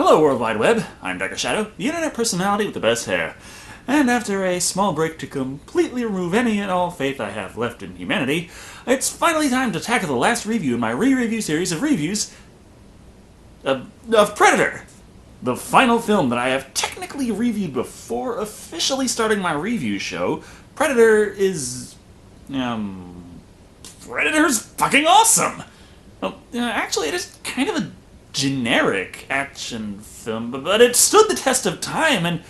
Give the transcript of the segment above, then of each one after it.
Hello, World Wide Web. I'm Dr. Shado, the internet personality with the best hair. And after a small break to completely remove any and all faith I have left in humanity, it's finally time to tackle the last review in my re-review series of reviews of Predator. The final film that I have technically reviewed before officially starting my review show. Predator is... Predator's fucking awesome! Well, actually, it is kind of a generic action film, but it stood the test of time, and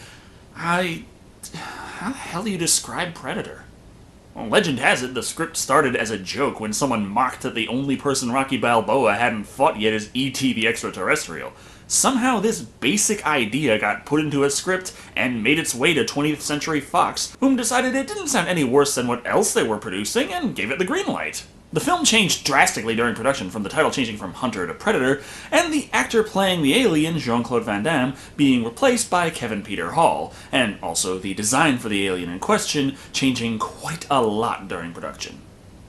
how the hell do you describe Predator? Well, legend has it the script started as a joke when someone mocked that the only person Rocky Balboa hadn't fought yet is E.T. the Extraterrestrial. Somehow this basic idea got put into a script and made its way to 20th Century Fox, whom decided it didn't sound any worse than what else they were producing and gave it the green light. The film changed drastically during production, from the title changing from Hunter to Predator, and the actor playing the alien, Jean-Claude Van Damme, being replaced by Kevin Peter Hall, and also the design for the alien in question changing quite a lot during production.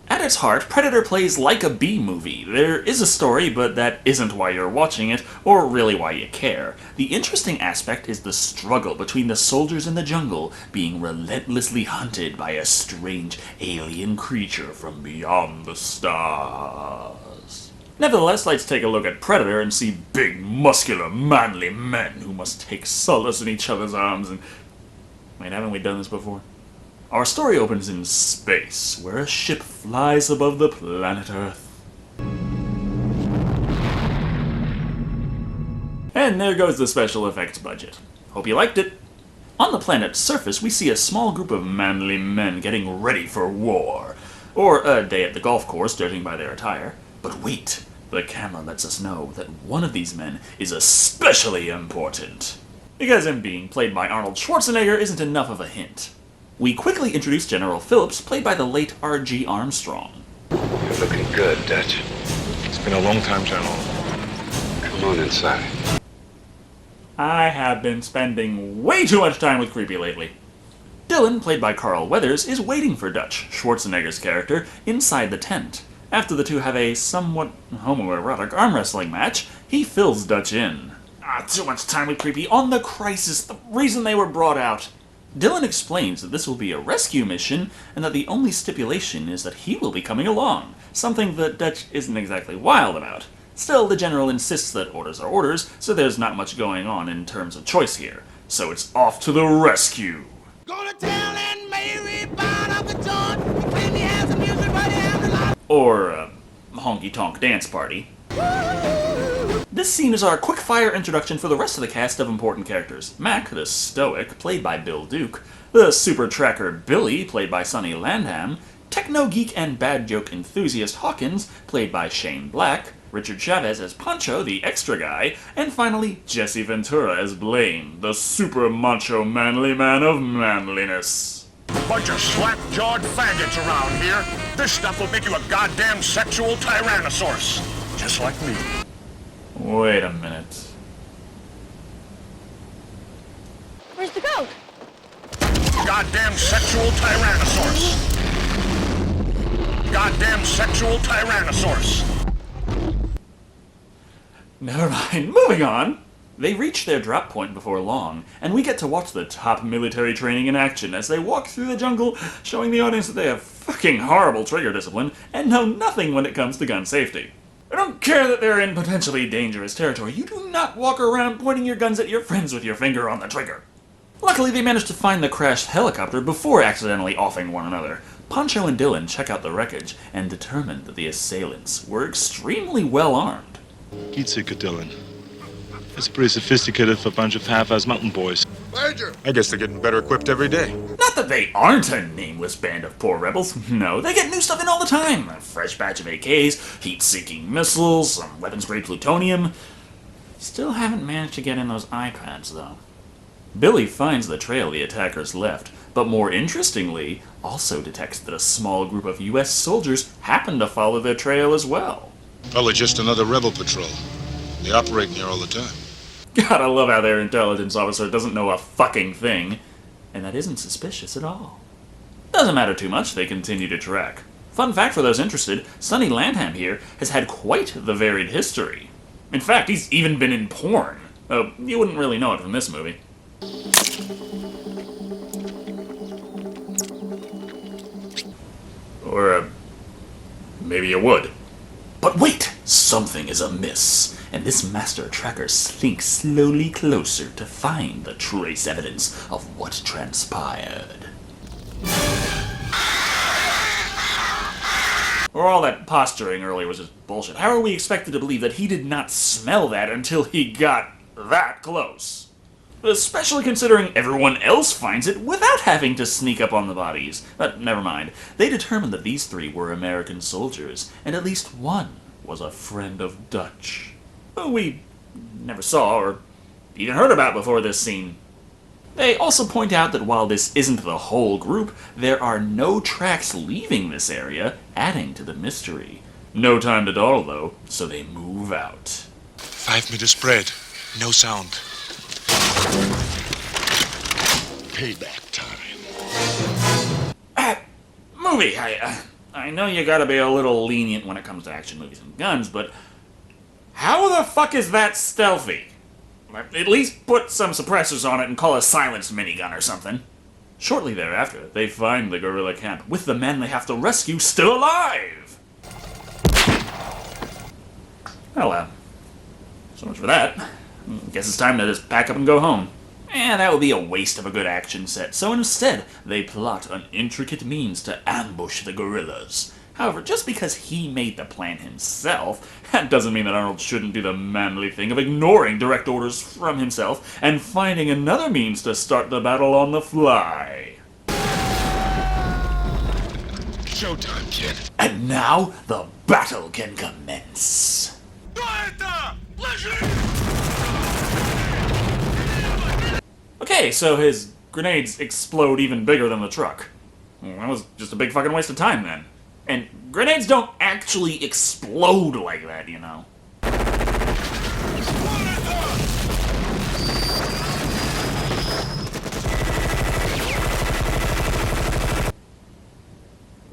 At its heart, Predator plays like a B-movie. There is a story, but that isn't why you're watching it, or really why you care. The interesting aspect is the struggle between the soldiers in the jungle being relentlessly hunted by a strange alien creature from beyond the stars. Nevertheless, let's take a look at Predator and see big, muscular, manly men who must take solace in each other's arms and... Wait, haven't we done this before? Our story opens in space, where a ship flies above the planet Earth. And there goes the special effects budget. Hope you liked it. On the planet's surface, we see a small group of manly men getting ready for war. Or a day at the golf course, judging by their attire. But wait, the camera lets us know that one of these men is especially important. Because him being played by Arnold Schwarzenegger isn't enough of a hint. We quickly introduce General Phillips, played by the late R.G. Armstrong. You're looking good, Dutch. It's been a long time, General. Come on inside. I have been spending way too much time with Creepy lately. Dylan, played by Carl Weathers, is waiting for Dutch, Schwarzenegger's character, inside the tent. After the two have a somewhat homoerotic arm wrestling match, he fills Dutch in. Too much time with Creepy on the crisis, the reason they were brought out. Dylan explains that this will be a rescue mission, and that the only stipulation is that he will be coming along, something that Dutch isn't exactly wild about. Still, the General insists that orders are orders, so there's not much going on in terms of choice here. So it's off to the rescue! Gonna tell Aunt Mary about Uncle John, and claim he has some music right after life. Or a honky-tonk dance party. This scene is our quick-fire introduction for the rest of the cast of important characters. Mac, the stoic, played by Bill Duke, the super tracker Billy, played by Sonny Landham, techno-geek and bad joke enthusiast Hawkins, played by Shane Black, Richard Chavez as Pancho, the extra guy, and finally Jesse Ventura as Blaine, the super macho manly man of manliness. Bunch of slap-jawed faggots around here. This stuff will make you a goddamn sexual tyrannosaurus. Just like me. Wait a minute. Where's the goat? Goddamn sexual tyrannosaurus. Goddamn sexual tyrannosaurus. Never mind, moving on! They reach their drop point before long, and we get to watch the top military training in action as they walk through the jungle, showing the audience that they have fucking horrible trigger discipline and know nothing when it comes to gun safety. I don't care that they're in potentially dangerous territory, you do not walk around pointing your guns at your friends with your finger on the trigger. Luckily, they manage to find the crashed helicopter before accidentally offing one another. Pancho and Dylan check out the wreckage and determine that the assailants were extremely well armed. Geetsicker, Dylan. It's pretty sophisticated for a bunch of half-ass mountain boys. Major! I guess they're getting better equipped every day. Not that they aren't a nameless band of poor rebels. No, they get new stuff in all the time. A fresh batch of AKs, heat-seeking missiles, some weapons-grade plutonium. Still haven't managed to get in those iPads, though. Billy finds the trail the attackers left, but more interestingly, also detects that a small group of US soldiers happen to follow their trail as well. Probably just another rebel patrol. They operate here all the time. God, I love how their intelligence officer doesn't know a fucking thing. And that isn't suspicious at all. Doesn't matter too much, they continue to track. Fun fact for those interested, Sonny Landham here has had quite the varied history. In fact, he's even been in porn. Oh, you wouldn't really know it from this movie. Or, maybe you would. But wait! Something is amiss, and this master tracker slinks slowly closer to find the trace evidence of what transpired. Or all that posturing earlier was just bullshit. How are we expected to believe that he did not smell that until he got that close? Especially considering everyone else finds it without having to sneak up on the bodies. But never mind. They determined that these three were American soldiers, and at least one was a friend of Dutch, who we never saw or even heard about before this scene. They also point out that while this isn't the whole group, there are no tracks leaving this area, adding to the mystery. No time to dawdle, though, so they move out. 5-meter spread. No sound. Payback time. Movie, I know you gotta be a little lenient when it comes to action movies and guns, but how the fuck is that stealthy? At least put some suppressors on it and call a silenced minigun or something. Shortly thereafter, they find the guerrilla camp, with the men they have to rescue still alive! Well, so much for that. Guess it's time to just pack up and go home. And that would be a waste of a good action set, so instead, they plot an intricate means to ambush the guerrillas. However, just because he made the plan himself, that doesn't mean that Arnold shouldn't do the manly thing of ignoring direct orders from himself and finding another means to start the battle on the fly. Showtime, kid. And now, the battle can commence. Okay, so his grenades explode even bigger than the truck. Well, that was just a big fucking waste of time then. And grenades don't actually explode like that, you know.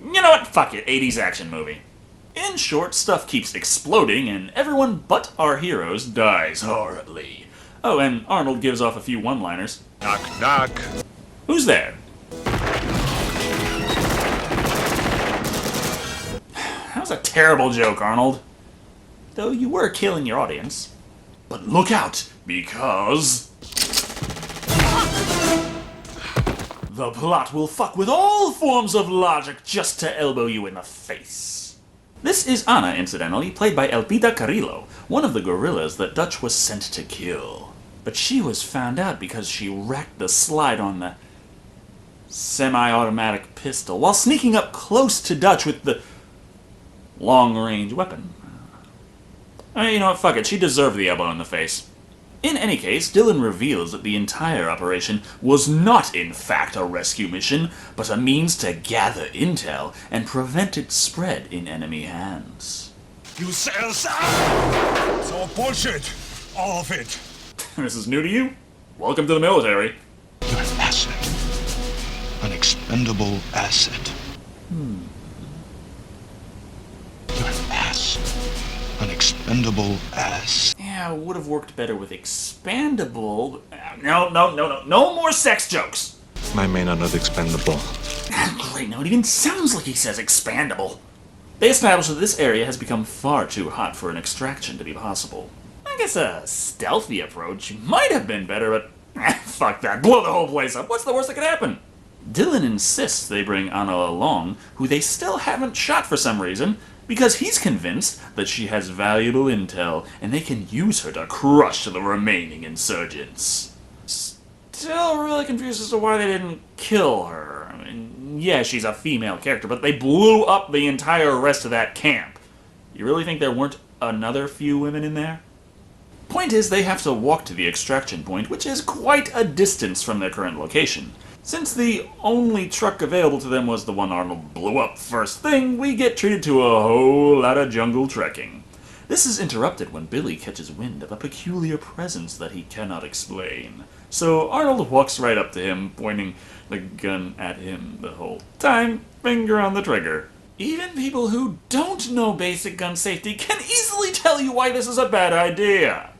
You know what? Fuck it. 80s action movie. In short, stuff keeps exploding, and everyone but our heroes dies horribly. Oh, and Arnold gives off a few one-liners. Knock, knock. Who's there? That was a terrible joke, Arnold. Though you were killing your audience. But look out, because the plot will fuck with all forms of logic just to elbow you in the face. This is Anna, incidentally, played by Elpida Carrillo, one of the guerrillas that Dutch was sent to kill. But she was found out because she wrecked the slide on the semi-automatic pistol while sneaking up close to Dutch with the long-range weapon. You know what, fuck it, she deserved the elbow in the face. In any case, Dylan reveals that the entire operation was not in fact a rescue mission, but a means to gather intel and prevent its spread in enemy hands. You said us out! It's all bullshit. All of it. This is new to you? Welcome to the military. You're an asset. An expendable asset. You're an ass. An expendable ass. Yeah, would have worked better with expandable. No more sex jokes. My men are not expendable. Great, now it even sounds like he says expandable. They establish that this area has become far too hot for an extraction to be possible. I guess a stealthy approach might have been better, but fuck that, blow the whole place up. What's the worst that could happen? Dylan insists they bring Anna along, who they still haven't shot for some reason, because he's convinced that she has valuable intel and they can use her to crush the remaining insurgents. Still really confused as to why they didn't kill her. I mean, yeah, she's a female character, but they blew up the entire rest of that camp. You really think there weren't another few women in there? Point is, they have to walk to the extraction point, which is quite a distance from their current location. Since the only truck available to them was the one Arnold blew up first thing, we get treated to a whole lot of jungle trekking. This is interrupted when Billy catches wind of a peculiar presence that he cannot explain. So Arnold walks right up to him, pointing the gun at him the whole time, finger on the trigger. Even people who don't know basic gun safety can easily tell you why this is a bad idea.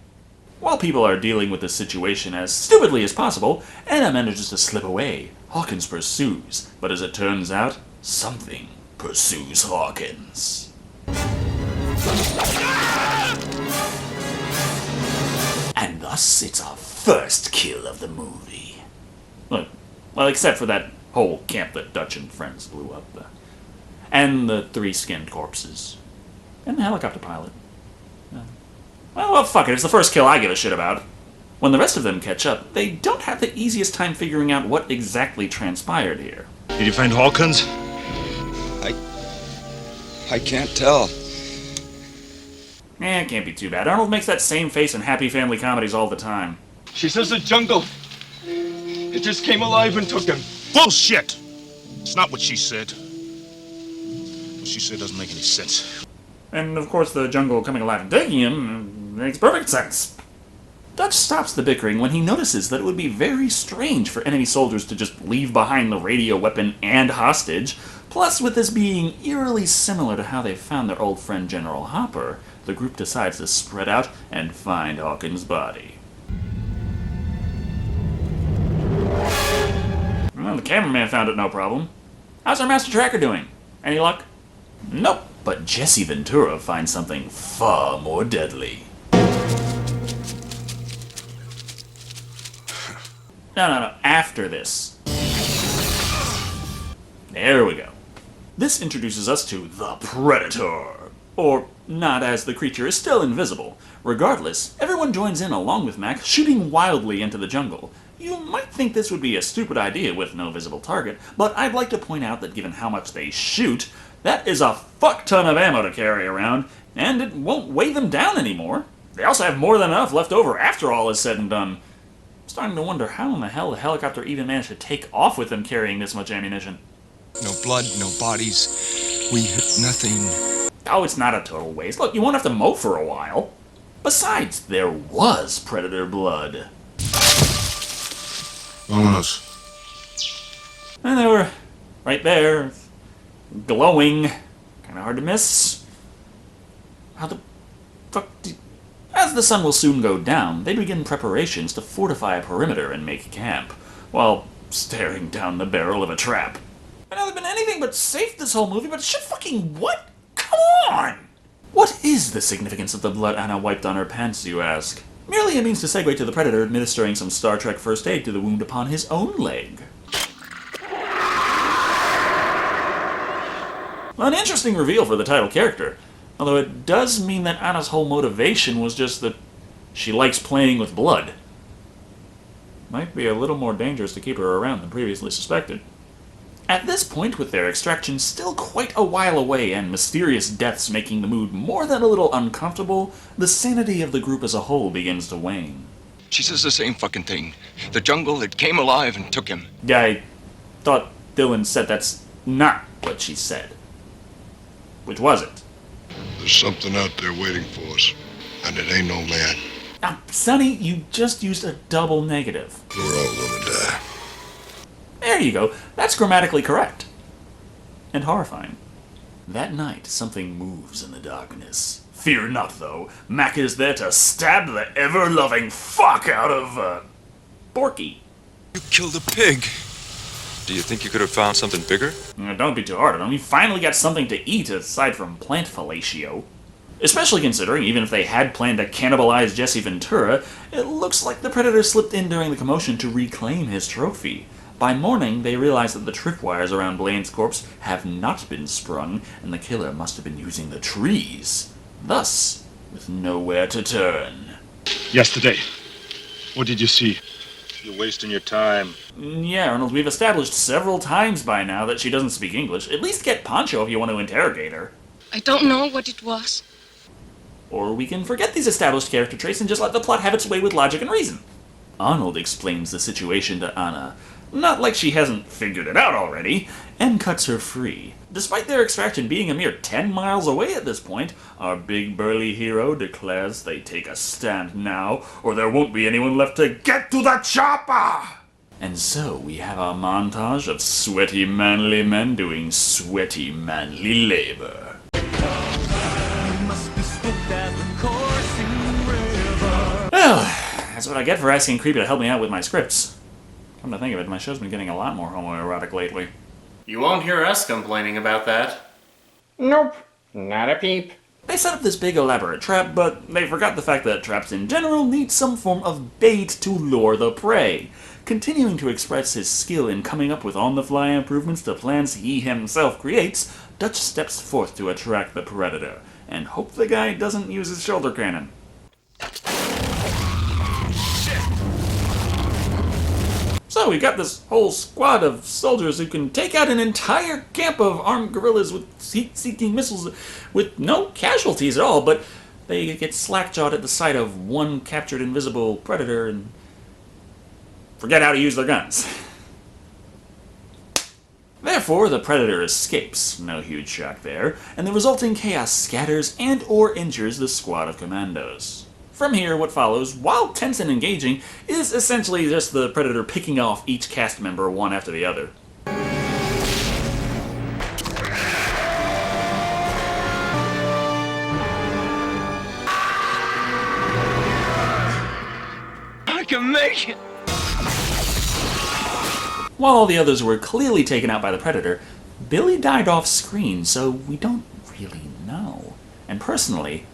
While people are dealing with the situation as stupidly as possible, Anna manages to slip away. Hawkins pursues, but as it turns out, something pursues Hawkins. And thus, it's our first kill of the movie. Look, well, except for that whole camp that Dutch and friends blew up. And the 3 skinned corpses. And the helicopter pilot. Well, fuck it, it's the first kill I give a shit about. When the rest of them catch up, they don't have the easiest time figuring out what exactly transpired here. Did you find Hawkins? I can't tell. It can't be too bad. Arnold makes that same face in happy family comedies all the time. She says the jungle. It just came alive and took him. Bullshit! It's not what she said. What she said doesn't make any sense. And of course the jungle coming alive and taking him makes perfect sense. Dutch stops the bickering when he notices that it would be very strange for enemy soldiers to just leave behind the radio weapon and hostage. Plus, with this being eerily similar to how they found their old friend General Hopper, the group decides to spread out and find Hawkins' body. Well, the cameraman found it no problem. How's our master tracker doing? Any luck? Nope, but Jesse Ventura finds something far more deadly. No, after this. There we go. This introduces us to the Predator. Or not, as the creature is still invisible. Regardless, everyone joins in along with Mac, shooting wildly into the jungle. You might think this would be a stupid idea with no visible target, but I'd like to point out that given how much they shoot, that is a fuck ton of ammo to carry around, and it won't weigh them down anymore. They also have more than enough left over after all is said and done. I'm starting to wonder how in the hell the helicopter even managed to take off with them carrying this much ammunition. No blood, no bodies. We hit nothing. Oh, it's not a total waste. Look, you won't have to mow for a while. Besides, there was Predator blood. Vámonos. And they were right there, glowing. Kinda hard to miss. How the fuck did... As the sun will soon go down, they begin preparations to fortify a perimeter and make camp, while staring down the barrel of a trap. I know they've been anything but safe this whole movie, but shit fucking what? Come on! What is the significance of the blood Anna wiped on her pants, you ask? Merely a means to segue to the Predator administering some Star Trek first aid to the wound upon his own leg. Well, an interesting reveal for the title character, although it does mean that Anna's whole motivation was just that she likes playing with blood. Might be a little more dangerous to keep her around than previously suspected. At this point, with their extraction still quite a while away and mysterious deaths making the mood more than a little uncomfortable, the sanity of the group as a whole begins to wane. She says the same fucking thing. The jungle, it came alive and took him. Yeah, I thought Dylan said that's not what she said. Which was it? There's something out there waiting for us, and it ain't no man. Now, Sonny, you just used a double negative. We're all gonna die. There you go. That's grammatically correct. And horrifying. That night, something moves in the darkness. Fear not, though. Mac is there to stab the ever-loving fuck out of, Borky. You killed a pig. Do you think you could have found something bigger? Don't be too hard on him. He finally got something to eat aside from plant fellatio. Especially considering, even if they had planned to cannibalize Jesse Ventura, it looks like the Predator slipped in during the commotion to reclaim his trophy. By morning, they realize that the tripwires around Blaine's corpse have not been sprung, and the killer must have been using the trees. Thus, with nowhere to turn. Yesterday. What did you see? You're wasting your time. Yeah, Arnold, we've established several times by now that she doesn't speak English. At least get Poncho if you want to interrogate her. I don't know what it was. Or we can forget these established character traits and just let the plot have its way with logic and reason. Arnold explains the situation to Anna, not like she hasn't figured it out already, and cuts her free. Despite their extraction being a mere 10 miles away at this point, our big burly hero declares they take a stand now, or there won't be anyone left to get to the chopper! And so we have our montage of sweaty manly men doing sweaty manly labor. Well, that's what I get for asking Creepy to help me out with my scripts. Come to think of it, my show's been getting a lot more homoerotic lately. You won't hear us complaining about that. Nope, not a peep. They set up this big elaborate trap, but they forgot the fact that traps in general need some form of bait to lure the prey. Continuing to express his skill in coming up with on-the-fly improvements to plans he himself creates, Dutch steps forth to attract the predator, and hope the guy doesn't use his shoulder cannon. So we got this whole squad of soldiers who can take out an entire camp of armed guerrillas with heat-seeking missiles with no casualties at all, but they get slack-jawed at the sight of one captured invisible predator and forget how to use their guns. Therefore, the predator escapes, no huge shock there, and the resulting chaos scatters and/or injures the squad of commandos. From here, what follows, while tense and engaging, is essentially just the predator picking off each cast member one after the other. I can make it! While all the others were clearly taken out by the predator, Billy died off screen, so we don't really know. And personally,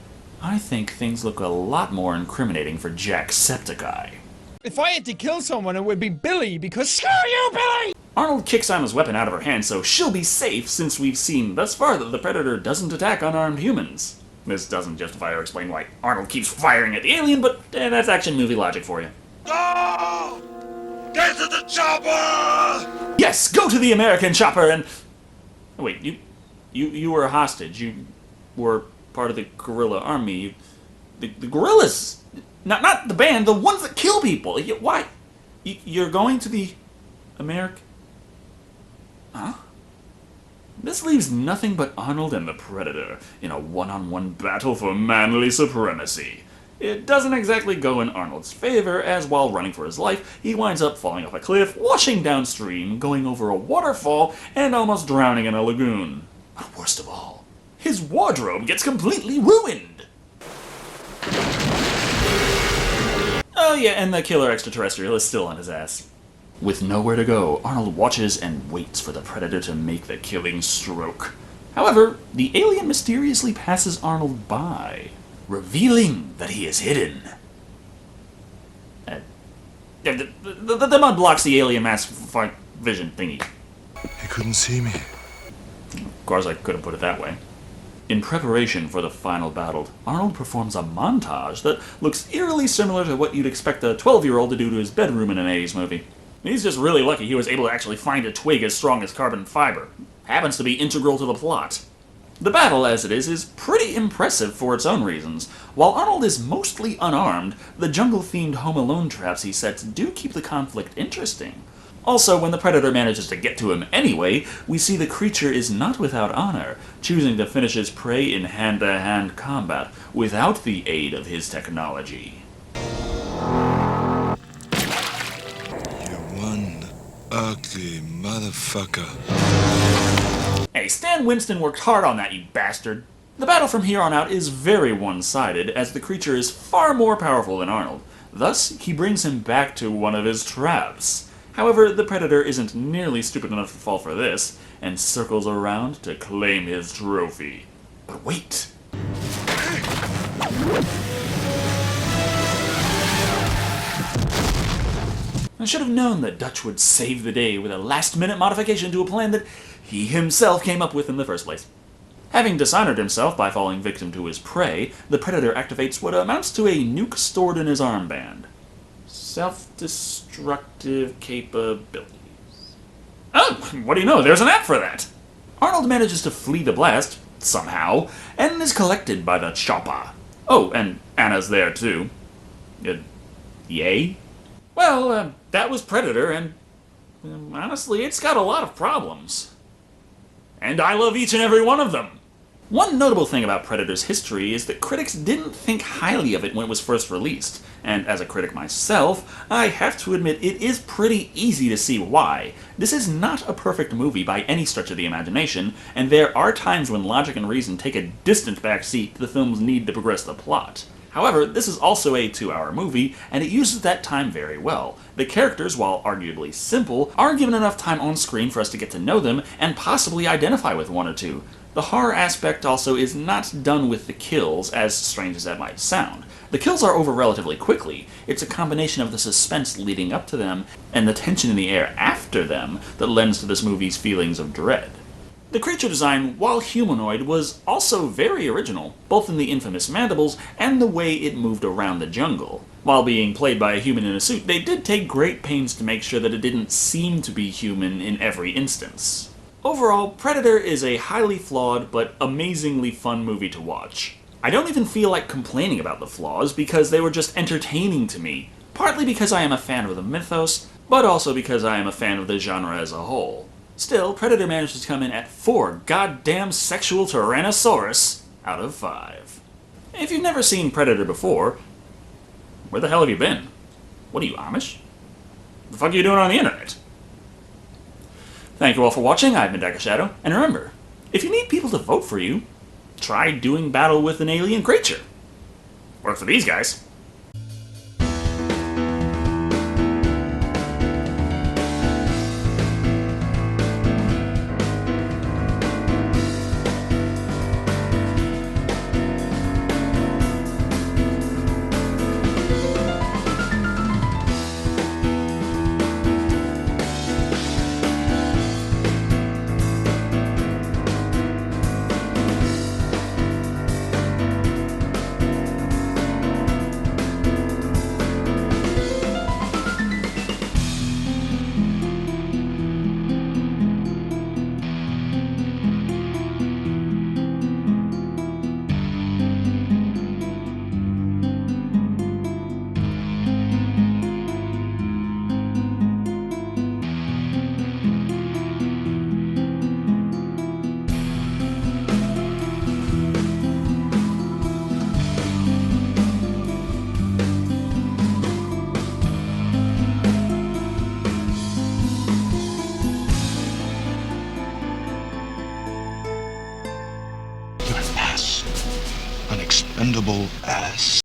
I think things look a lot more incriminating for Jacksepticeye. If I had to kill someone, it would be Billy, because screw you, Billy! Arnold kicks Anna's weapon out of her hand, so she'll be safe, since we've seen thus far that the predator doesn't attack unarmed humans. This doesn't justify or explain why Arnold keeps firing at the alien, but that's action movie logic for you. Go! Get to the chopper! Yes, go to the American chopper and... Oh, wait, you were a hostage. You were part of the guerrilla army. The guerrillas, not the band, the ones that kill people. Why? You're going to the American... Huh? This leaves nothing but Arnold and the Predator in a one-on-one battle for manly supremacy. It doesn't exactly go in Arnold's favor, as while running for his life, he winds up falling off a cliff, washing downstream, going over a waterfall, and almost drowning in a lagoon. But worst of all, his wardrobe gets completely ruined! Oh yeah, and the killer extraterrestrial is still on his ass. With nowhere to go, Arnold watches and waits for the Predator to make the killing stroke. However, the alien mysteriously passes Arnold by, revealing that he is hidden. The mud blocks the alien mass vision thingy. He couldn't see me. Of course, I couldn't put it that way. In preparation for the final battle, Arnold performs a montage that looks eerily similar to what you'd expect a 12-year-old to do to his bedroom in an 80s movie. He's just really lucky he was able to actually find a twig as strong as carbon fiber. Happens to be integral to the plot. The battle, as it is pretty impressive for its own reasons. While Arnold is mostly unarmed, the jungle-themed Home Alone traps he sets do keep the conflict interesting. Also, when the Predator manages to get to him anyway, we see the creature is not without honor, choosing to finish his prey in hand-to-hand combat without the aid of his technology. You one ugly motherfucker. Hey, Stan Winston worked hard on that, you bastard! The battle from here on out is very one-sided, as the creature is far more powerful than Arnold. Thus, he brings him back to one of his traps. However, the Predator isn't nearly stupid enough to fall for this, and circles around to claim his trophy. But wait! I should have known that Dutch would save the day with a last-minute modification to a plan that he himself came up with in the first place. Having dishonored himself by falling victim to his prey, the Predator activates what amounts to a nuke stored in his armband. Self-destructive capabilities. Oh, what do you know? There's an app for that! Arnold manages to flee the blast, somehow, and is collected by the chopper. Oh, and Anna's there too. Yay? Well, that was Predator, and honestly, it's got a lot of problems. And I love each and every one of them! One notable thing about Predator's history is that critics didn't think highly of it when it was first released, and as a critic myself, I have to admit it is pretty easy to see why. This is not a perfect movie by any stretch of the imagination, and there are times when logic and reason take a distant back seat to the film's need to progress the plot. However, this is also a 2-hour movie, and it uses that time very well. The characters, while arguably simple, are given enough time on screen for us to get to know them and possibly identify with one or two. The horror aspect also is not done with the kills, as strange as that might sound. The kills are over relatively quickly. It's a combination of the suspense leading up to them and the tension in the air after them that lends to this movie's feelings of dread. The creature design, while humanoid, was also very original, both in the infamous mandibles and the way it moved around the jungle. While being played by a human in a suit, they did take great pains to make sure that it didn't seem to be human in every instance. Overall, Predator is a highly flawed but amazingly fun movie to watch. I don't even feel like complaining about the flaws because they were just entertaining to me, partly because I am a fan of the mythos, but also because I am a fan of the genre as a whole. Still, Predator managed to come in at 4 goddamn sexual Tyrannosaurus out of 5. If you've never seen Predator before, where the hell have you been? What are you, Amish? What the fuck are you doing on the internet? Thank you all for watching. I've been Shado, and remember, if you need people to vote for you, try doing battle with an alien creature. Work for these guys. An expendable ass.